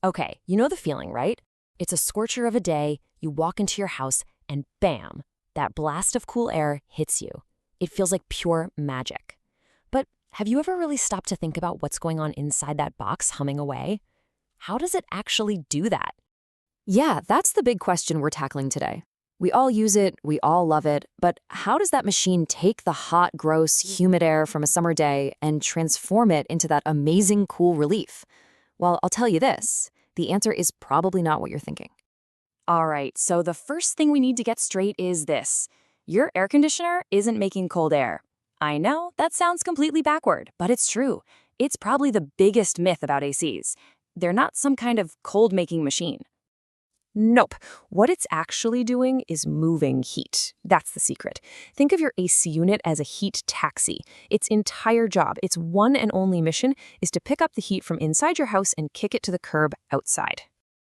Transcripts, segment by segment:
Okay, you know the feeling, right? It's a scorcher of a day, you walk into your house, and bam, that blast of cool air hits you. It feels like pure magic. But have you ever really stopped to think about what's going on inside that box humming away? How does it actually do that? Yeah, that's the big question we're tackling today. We all use it, we all love it, but how does that machine take the hot, gross, humid air from a summer day and transform it into that amazing, cool relief? Well, I'll tell you this, the answer is probably not what you're thinking. All right, so the first thing we need to get straight is this. Your air conditioner isn't making cold air. I know, that sounds completely backward, but it's true. It's probably the biggest myth about ACs. They're not some kind of cold-making machine. Nope. What it's actually doing is moving heat. That's the secret. Think of your AC unit as a heat taxi. Its entire job, its one and only mission, is to pick up the heat from inside your house and kick it to the curb outside.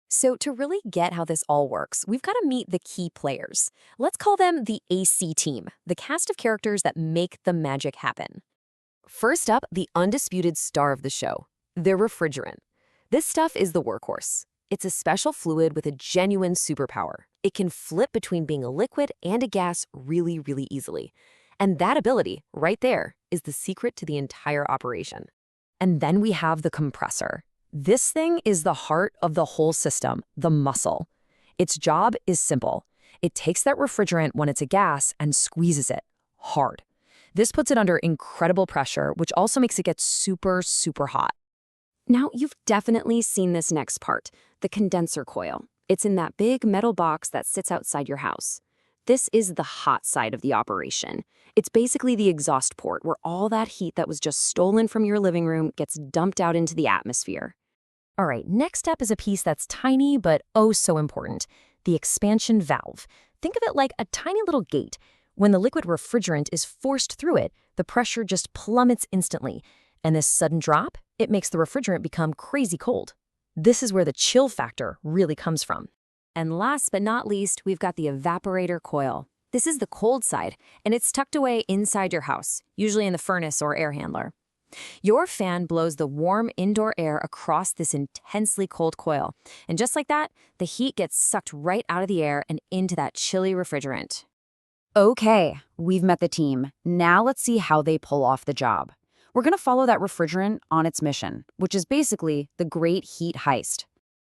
So to really get how this all works, we've got to meet the key players. Let's call them the AC team, the cast of characters that make the magic happen. First up, the undisputed star of the show, the refrigerant. This stuff is the workhorse. It's a special fluid with a genuine superpower. It can flip between being a liquid and a gas really, really easily. And that ability, right there, is the secret to the entire operation. And then we have the compressor. This thing is the heart of the whole system, the muscle. Its job is simple. It takes that refrigerant when it's a gas and squeezes it hard. This puts it under incredible pressure, which also makes it get super, super hot. Now, you've definitely seen this next part, the condenser coil. It's in that big metal box that sits outside your house. This is the hot side of the operation. It's basically the exhaust port where all that heat that was just stolen from your living room gets dumped out into the atmosphere. All right, next up is a piece that's tiny but oh so important, the expansion valve. Think of it like a tiny little gate. When the liquid refrigerant is forced through it, the pressure just plummets instantly. And this sudden drop, it makes the refrigerant become crazy cold. This is where the chill factor really comes from. And last but not least, we've got the evaporator coil. This is the cold side, and it's tucked away inside your house, usually in the furnace or air handler. Your fan blows the warm indoor air across this intensely cold coil. And just like that, the heat gets sucked right out of the air and into that chilly refrigerant. Okay, we've met the team. Now let's see how they pull off the job. We're going to follow that refrigerant on its mission, which is basically the great heat heist.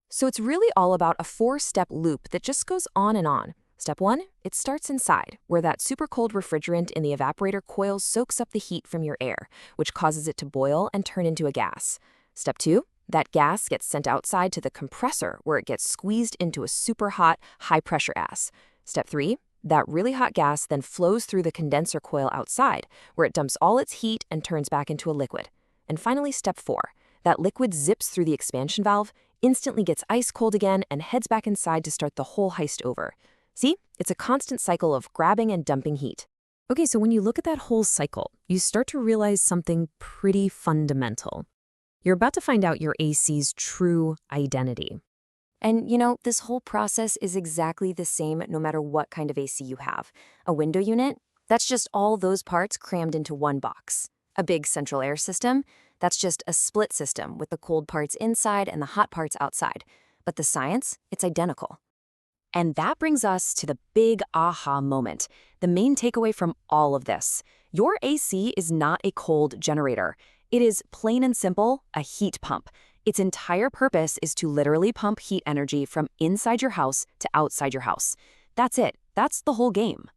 So it's really all about a 4-step loop that just goes on and on. Step 1, it starts inside, where that super cold refrigerant in the evaporator coil soaks up the heat from your air, which causes it to boil and turn into a gas. Step 2, that gas gets sent outside to the compressor, where it gets squeezed into a super hot, high-pressure gas. Step 3, that really hot gas then flows through the condenser coil outside, where it dumps all its heat and turns back into a liquid. And finally, step 4, that liquid zips through the expansion valve, instantly gets ice cold again, and heads back inside to start the whole heist over. See, it's a constant cycle of grabbing and dumping heat. Okay, so when you look at that whole cycle, you start to realize something pretty fundamental. You're about to find out your AC's true identity. And, you know, this whole process is exactly the same no matter what kind of AC you have. A window unit, that's just all those parts crammed into one box. A big central air system, that's just a split system with the cold parts inside and the hot parts outside. But the science, it's identical. And that brings us to the big aha moment, the main takeaway from all of this. Your AC is not a cold generator. It is, plain and simple, a heat pump. Its entire purpose is to literally pump heat energy from inside your house to outside your house. That's it. That's the whole game.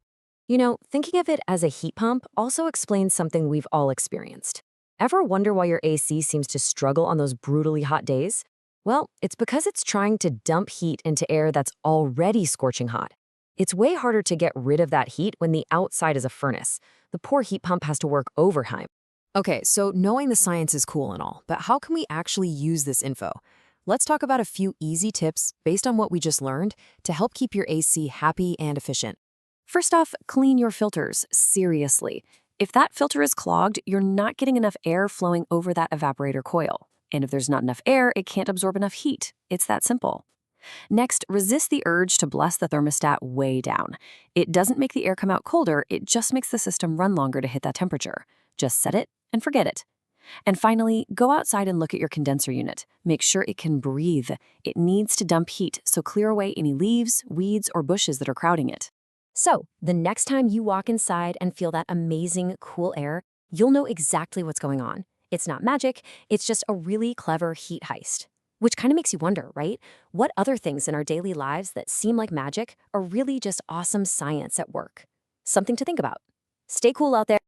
You know, thinking of it as a heat pump also explains something we've all experienced. Ever wonder why your AC seems to struggle on those brutally hot days? Well, it's because it's trying to dump heat into air that's already scorching hot. It's way harder to get rid of that heat when the outside is a furnace. The poor heat pump has to work overtime. Okay, so knowing the science is cool and all, but how can we actually use this info? Let's talk about a few easy tips based on what we just learned to help keep your AC happy and efficient. First off, clean your filters, seriously. If that filter is clogged, you're not getting enough air flowing over that evaporator coil. And if there's not enough air, it can't absorb enough heat. It's that simple. Next, resist the urge to blast the thermostat way down. It doesn't make the air come out colder, it just makes the system run longer to hit that temperature. Just set it and forget it. And finally, go outside and look at your condenser unit. Make sure it can breathe. It needs to dump heat, so clear away any leaves, weeds, or bushes that are crowding it. So, the next time you walk inside and feel that amazing, cool air, you'll know exactly what's going on. It's not magic, it's just a really clever heat heist. Which kind of makes you wonder, right? What other things in our daily lives that seem like magic are really just awesome science at work? Something to think about. Stay cool out there.